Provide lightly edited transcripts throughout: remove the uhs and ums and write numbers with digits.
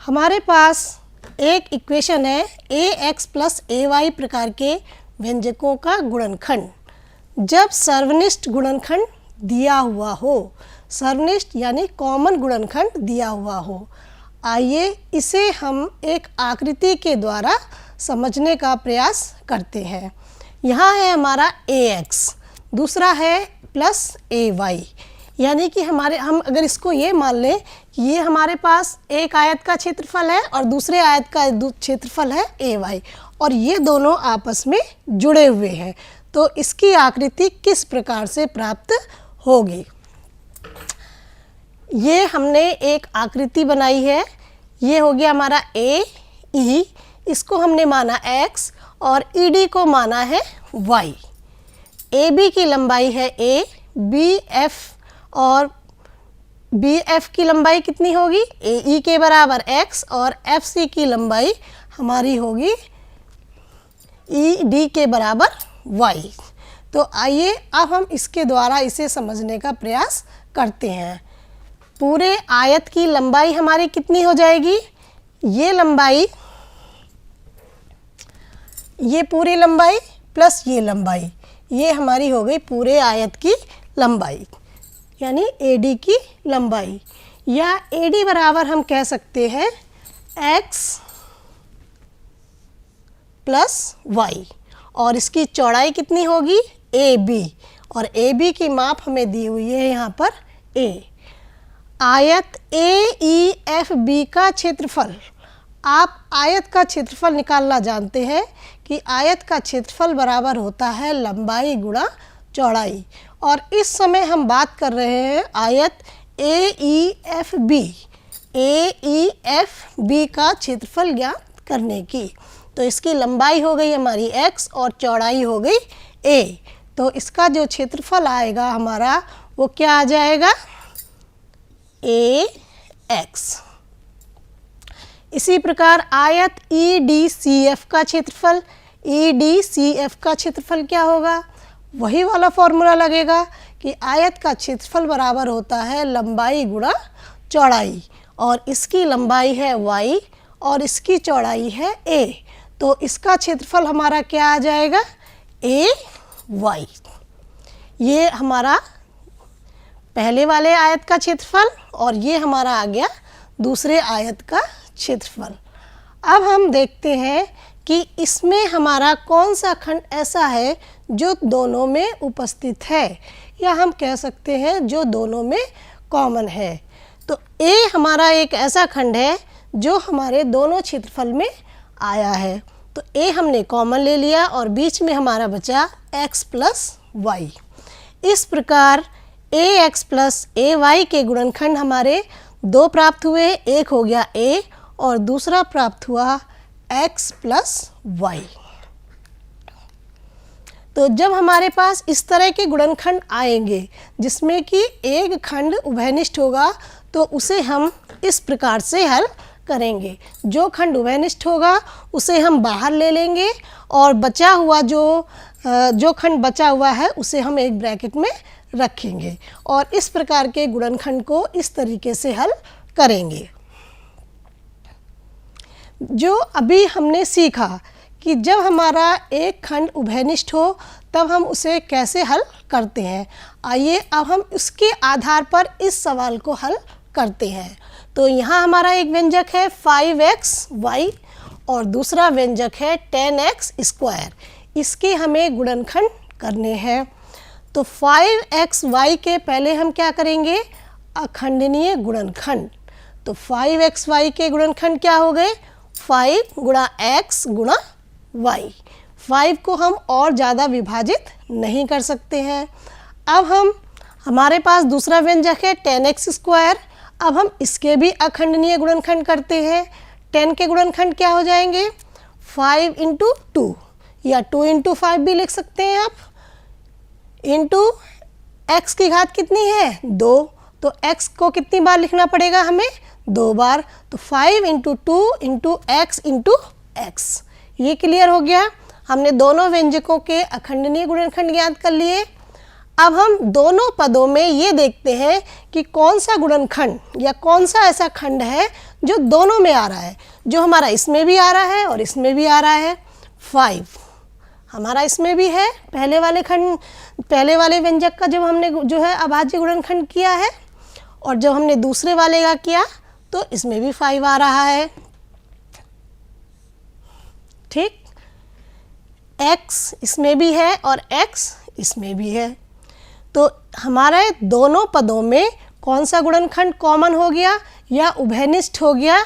हमारे पास एक इक्वेशन है ax प्लस ay प्रकार के व्यंजकों का गुणनखंड। जब सर्वनिष्ठ गुणनखंड दिया हुआ हो, सर्वनिष्ठ यानी कॉमन गुणनखंड दिया हुआ हो। आइए इसे हम एक आकृति के द्वारा समझने का प्रयास करते हैं। यहाँ है हमारा ax, दूसरा है प्लस ay, यानी कि हम अगर इसको ये मान लें कि ये हमारे पास एक आयत का क्षेत्रफल है और दूसरे आयत का क्षेत्रफल है ay, और ये दोनों आपस में जुड़े हुए हैं, तो इसकी आकृति किस प्रकार से प्राप्त होगी। ये हमने एक आकृति बनाई है। ये हो गया हमारा ए ई, इसको हमने माना x और ED को माना है y। AB की लंबाई है a, BF और BF की लंबाई कितनी होगी AE के बराबर x, और FC की लंबाई हमारी होगी ED के बराबर y। तो आइए अब हम इसके द्वारा इसे समझने का प्रयास करते हैं। पूरे आयत की लंबाई हमारी कितनी हो जाएगी, ये लंबाई, ये पूरी लंबाई प्लस ये लंबाई, ये हमारी हो गई पूरे आयत की लंबाई, यानी AD की लंबाई। या AD बराबर हम कह सकते हैं x प्लस y, और इसकी चौड़ाई कितनी होगी AB, और AB की माप हमें दी हुई है यहाँ पर a। आयत AEFB का क्षेत्रफल, आप आयत का क्षेत्रफल निकालना जानते हैं कि आयत का क्षेत्रफल बराबर होता है लंबाई गुणा चौड़ाई, और इस समय हम बात कर रहे हैं आयत AEFB का क्षेत्रफल ज्ञात करने की। तो इसकी लंबाई हो गई हमारी x और चौड़ाई हो गई a, तो इसका जो क्षेत्रफल आएगा हमारा वो क्या आ जाएगा ax। इसी प्रकार आयत EDCF का क्षेत्रफल, EDCF का क्षेत्रफल क्या होगा, वही वाला फॉर्मूला लगेगा कि आयत का क्षेत्रफल बराबर होता है लंबाई गुणा चौड़ाई, और इसकी लंबाई है y और इसकी चौड़ाई है a, तो इसका क्षेत्रफल हमारा क्या आ जाएगा ay। ये हमारा पहले वाले आयत का क्षेत्रफल और ये हमारा आ गया दूसरे आयत का क्षेत्रफल। अब हम देखते हैं कि इसमें हमारा कौन सा खंड ऐसा है जो दोनों में उपस्थित है, या हम कह सकते हैं जो दोनों में कॉमन है। तो A हमारा एक ऐसा खंड है जो हमारे दोनों क्षेत्रफल में आया है, तो A हमने कॉमन ले लिया और बीच में हमारा बचा x प्लस y। इस प्रकार ax प्लस ay के गुणनखंड हमारे दो प्राप्त हुए, एक हो गया a और दूसरा प्राप्त हुआ x प्लस y। तो जब हमारे पास इस तरह के गुणनखंड आएंगे जिसमें कि एक खंड उभयनिष्ठ होगा, तो उसे हम इस प्रकार से हल करेंगे। जो खंड उभयनिष्ठ होगा उसे हम बाहर ले लेंगे और बचा हुआ जो खंड बचा हुआ है उसे हम एक ब्रैकेट में रखेंगे, और इस प्रकार के गुणनखंड को इस तरीके से हल करेंगे। जो अभी हमने सीखा कि जब हमारा एक खंड उभयनिष्ठ हो तब हम उसे कैसे हल करते हैं, आइए अब हम उसके आधार पर इस सवाल को हल करते हैं। तो यहाँ हमारा एक व्यंजक है 5xy और दूसरा व्यंजक है 10x स्क्वायर, इसके हमें गुणनखंड करने हैं। तो 5xy के पहले हम क्या करेंगे, अखंडनीय गुणनखंड। तो 5xy के गुणनखंड क्या हो गए, 5 गुणा x गुणा y। 5 को हम और ज़्यादा विभाजित नहीं कर सकते हैं। अब हमारे पास दूसरा व्यंजक है 10x स्क्वायर, अब हम इसके भी अखंडनीय गुणनखंड करते हैं। 10 के गुणनखंड क्या हो जाएंगे, 5 इंटू 2 या 2 इंटू 5 भी लिख सकते हैं आप, इंटू x की घात कितनी है 2, तो x को कितनी बार लिखना पड़ेगा हमें 2 बार, तो 5 into 2 into x into x। ये क्लियर हो गया, हमने दोनों व्यंजकों के अखंडनीय गुणनखंड ज्ञात कर लिए। अब हम दोनों पदों में ये देखते हैं कि कौन सा गुणनखंड या कौन सा ऐसा खंड है जो दोनों में आ रहा है, जो हमारा इसमें भी आ रहा है और इसमें भी आ रहा है। 5 हमारा इसमें भी है, पहले वाले व्यंजक का जब हमने जो है अभाज्य गुणनखंड किया है, और जब हमने दूसरे वाले का किया तो इसमें भी 5 आ रहा है। ठीक, x इसमें भी है और x इसमें भी है, तो हमारे दोनों पदों में कौन सा गुणनखंड कॉमन हो गया या उभयनिष्ठ हो गया?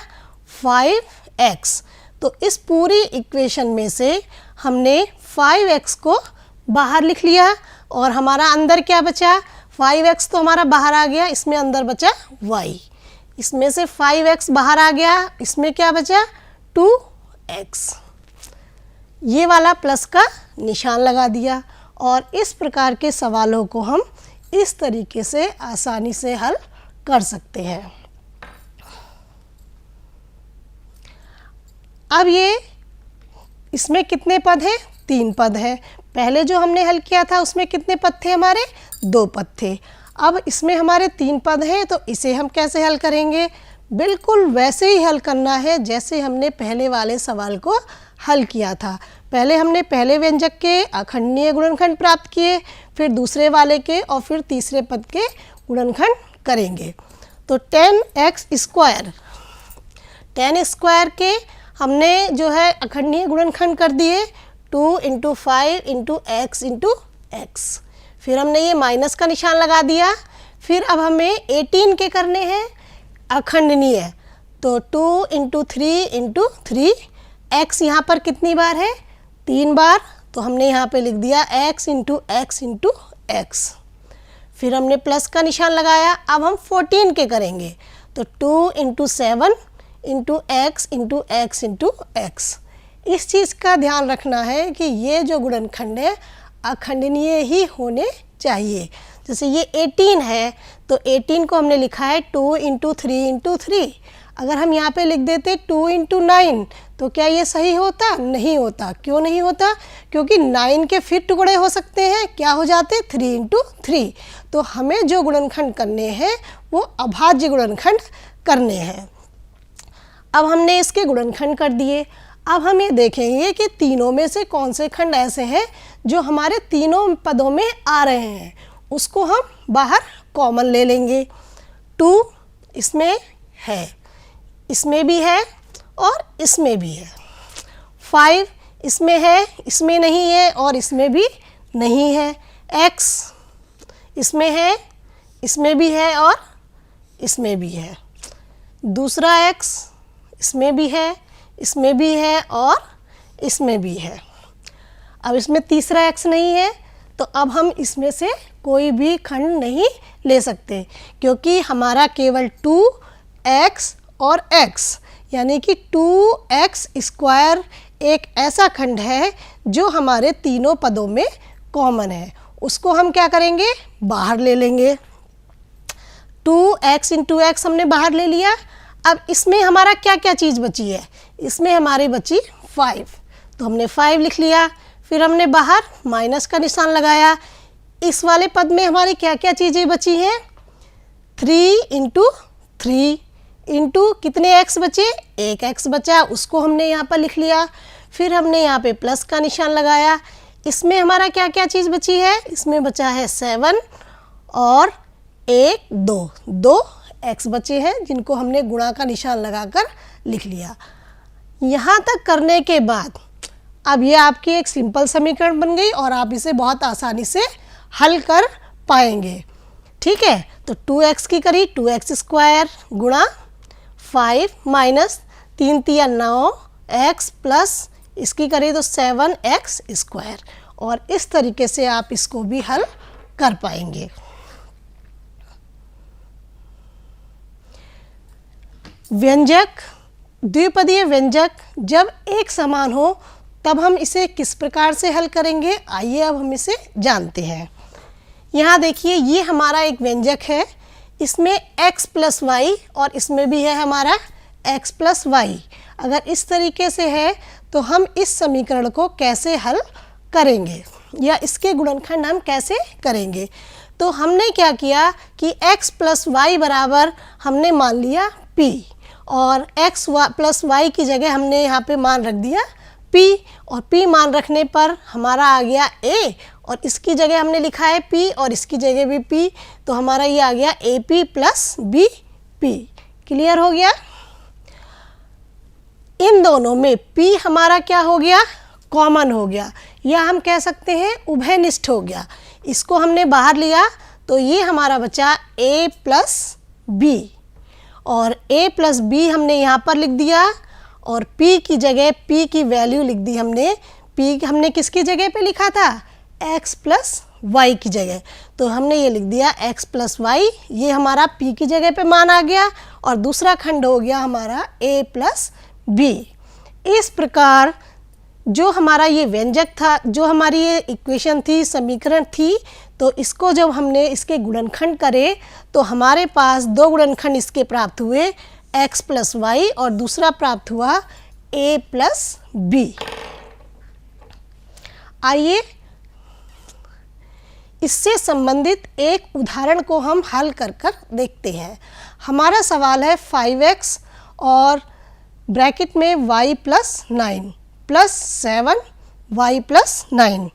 5x। तो इस पूरी इक्वेशन में से हमने 5x को बाहर लिख लिया और हमारा अंदर क्या बचा? 5x तो हमारा बाहर आ गया, इसमें अंदर बचा y। इसमें से 5x बाहर आ गया, इसमें क्या बचा? 2x। ये वाला प्लस का निशान लगा दिया और इस प्रकार के सवालों को हम इस तरीके से आसानी से हल कर सकते हैं। अब ये इसमें कितने पद हैं? 3 पद हैं। पहले जो हमने हल किया था उसमें कितने पद थे हमारे? 2 पद थे। अब इसमें हमारे 3 पद हैं, तो इसे हम कैसे हल करेंगे? बिल्कुल वैसे ही हल करना है जैसे हमने पहले वाले सवाल को हल किया था। पहले हमने पहले व्यंजक के अखंडनीय गुणनखंड प्राप्त किए, फिर दूसरे वाले के और फिर तीसरे पद के गुणनखंड करेंगे। तो 10x स्क्वायर, 10 स्क्वायर के हमने जो है अखंडनीय गुणनखंड कर दिए 2 × 5 × x × x। फिर हमने ये माइनस का निशान लगा दिया। फिर अब हमें 18 के करने हैं अखंडनीय, तो 2 × 3 × 3। x यहाँ पर कितनी बार है? 3 बार, तो हमने यहाँ पे लिख दिया x × x × x। फिर हमने प्लस का निशान लगाया। अब हम 14 के करेंगे, तो 2 × 7 × x × x × x। इस चीज़ का ध्यान रखना है कि ये जो गुणनखंड है अखंडनीय ही होने चाहिए। जैसे ये 18 है, तो 18 को हमने लिखा है 2 × 3 × 3। अगर हम यहाँ पे लिख देते 2 × 9, तो क्या ये सही होता? नहीं होता। क्यों नहीं होता? क्योंकि 9 के फिर टुकड़े हो सकते हैं, क्या हो जाते? 3 × 3। तो हमें जो गुणनखंड करने हैं वो अभाज्य गुणनखंड करने हैं। अब हमने इसके गुणनखंड कर दिए। अब हम ये देखेंगे कि तीनों में से कौन से खंड ऐसे हैं जो हमारे तीनों पदों में आ रहे हैं, उसको हम बाहर कॉमन ले लेंगे। 2 इसमें है, इसमें भी है और इसमें भी है। 5 इसमें है, इसमें नहीं है और इसमें भी नहीं है। x इसमें है, इसमें भी है और इसमें भी है। दूसरा x इसमें भी है, इसमें भी है और इसमें भी है। अब इसमें तीसरा x नहीं है, तो अब हम इसमें से कोई भी खंड नहीं ले सकते, क्योंकि हमारा केवल 2x और x यानी कि 2x स्क्वायर एक ऐसा खंड है जो हमारे तीनों पदों में कॉमन है। उसको हम क्या करेंगे? बाहर ले लेंगे। 2x × x हमने बाहर ले लिया। अब इसमें हमारा क्या क्या चीज़ बची है? इसमें हमारी बची 5, तो हमने 5 लिख लिया। फिर हमने बाहर माइनस का निशान लगाया। इस वाले पद में हमारी क्या क्या चीज़ें बची हैं? 3 × 3 इंटू कितने x बचे? 1 x बचा, उसको हमने यहाँ पर लिख लिया। फिर हमने यहाँ पे प्लस का निशान लगाया। इसमें हमारा क्या क्या चीज़ बची है? इसमें बचा है 7 और 1 2 x बचे हैं, जिनको हमने गुणा का निशान लगाकर लिख लिया। यहाँ तक करने के बाद अब ये आपकी एक सिंपल समीकरण बन गई और आप इसे बहुत आसानी से हल कर पाएंगे। ठीक है, तो 2x की करी 2x स्क्वायर गुणा 5 माइनस 3 × 9 x प्लस इसकी करी तो 7x स्क्वायर, और इस तरीके से आप इसको भी हल कर पाएंगे। व्यंजक, द्विपदीय व्यंजक जब एक समान हो तब हम इसे किस प्रकार से हल करेंगे, आइए अब हम इसे जानते हैं। यहाँ देखिए, ये हमारा एक व्यंजक है, इसमें x + y और इसमें भी है हमारा x + y। अगर इस तरीके से है तो हम इस समीकरण को कैसे हल करेंगे या इसके गुणनखंड हम कैसे करेंगे। तो हमने क्या किया कि x + y बराबर हमने मान लिया p, और x प्लस वाई की जगह हमने यहाँ पे मान रख दिया p, और p मान रखने पर हमारा आ गया a, और इसकी जगह हमने लिखा है p और इसकी जगह भी p, तो हमारा ये आ गया AP प्लस BP। क्लियर हो गया। इन दोनों में p हमारा क्या हो गया, कॉमन हो गया, या हम कह सकते हैं उभयनिष्ठ हो गया। इसको हमने बाहर लिया तो ये हमारा बचा a प्लस b, और a प्लस b हमने यहाँ पर लिख दिया, और p की जगह p की वैल्यू लिख दी हमने। p हमने किसकी जगह पे लिखा था, x प्लस y की जगह, तो हमने ये लिख दिया x प्लस वाई, ये हमारा p की जगह पे मान आ गया, और दूसरा खंड हो गया हमारा a प्लस b। इस प्रकार जो हमारा ये व्यंजक था, जो हमारी ये इक्वेशन थी, समीकरण थी, तो इसको जब हमने इसके गुणनखंड करे तो हमारे पास दो गुणनखंड इसके प्राप्त हुए, x प्लस वाई और दूसरा प्राप्त हुआ a प्लस b। आइए इससे संबंधित एक उदाहरण को हम हल कर देखते हैं। हमारा सवाल है 5x और ब्रैकेट में y plus 9 plus 7y plus 9।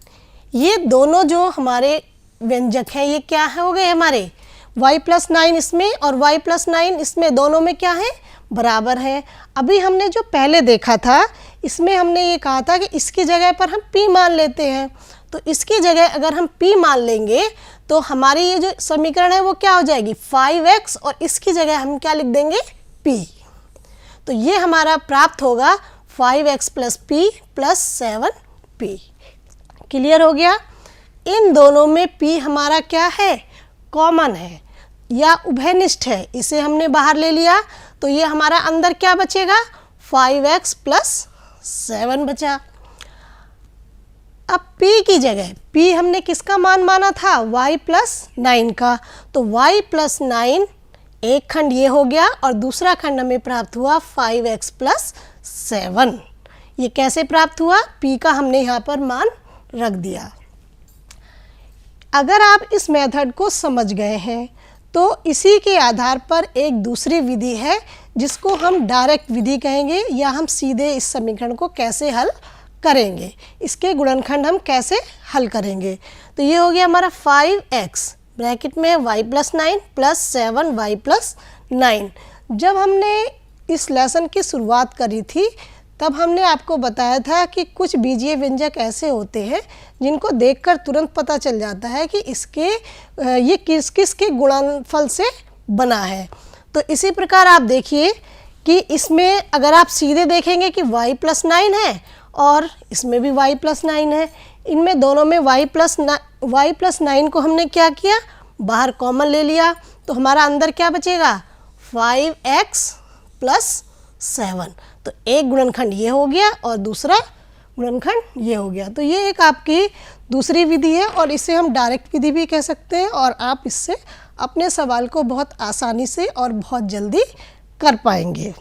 ये दोनों जो हमारे व्यंजक है ये क्या है हो गए हमारे, y प्लस 9 इसमें और y प्लस 9 इसमें, दोनों में क्या है, बराबर है। अभी हमने जो पहले देखा था इसमें हमने ये कहा था कि इसकी जगह पर हम p मान लेते हैं, तो इसकी जगह अगर हम p मान लेंगे तो हमारी ये जो समीकरण है वो क्या हो जाएगी 5x, और इसकी जगह हम क्या लिख देंगे p, तो ये हमारा प्राप्त होगा 5x plus p plus 7p। Clear हो गया। इन दोनों में p हमारा क्या है, कॉमन है या उभयनिष्ठ है, इसे हमने बाहर ले लिया, तो ये हमारा अंदर क्या बचेगा 5x प्लस 7 बचा। अब p की जगह p हमने किसका मान माना था, y प्लस 9 का, तो y प्लस 9 एक खंड ये हो गया, और दूसरा खंड हमें प्राप्त हुआ 5x प्लस 7। ये कैसे प्राप्त हुआ, p का हमने यहाँ पर मान रख दिया। अगर आप इस मेथड को समझ गए हैं तो इसी के आधार पर एक दूसरी विधि है जिसको हम डायरेक्ट विधि कहेंगे, या हम सीधे इस समीकरण को कैसे हल करेंगे, इसके गुणनखंड हम कैसे हल करेंगे। तो ये हो गया हमारा 5x ब्रैकेट में y plus 9 plus 7y plus 9। जब हमने इस लेसन की शुरुआत करी थी तब हमने आपको बताया था कि कुछ बीजीय व्यंजक ऐसे होते हैं जिनको देखकर तुरंत पता चल जाता है कि इसके ये किस किस के गुणनफल से बना है। तो इसी प्रकार आप देखिए कि इसमें अगर आप सीधे देखेंगे कि y प्लस 9 है और इसमें भी y प्लस 9 है, इनमें दोनों में y प्लस 9 को हमने क्या किया, बाहर कॉमन ले लिया, तो हमारा अंदर क्या बचेगा 5x प्लस 7। तो एक गुणनखंड ये हो गया और दूसरा गुणनखंड ये हो गया। तो ये एक आपकी दूसरी विधि है और इसे हम डायरेक्ट विधि भी कह सकते हैं, और आप इससे अपने सवाल को बहुत आसानी से और बहुत जल्दी कर पाएंगे।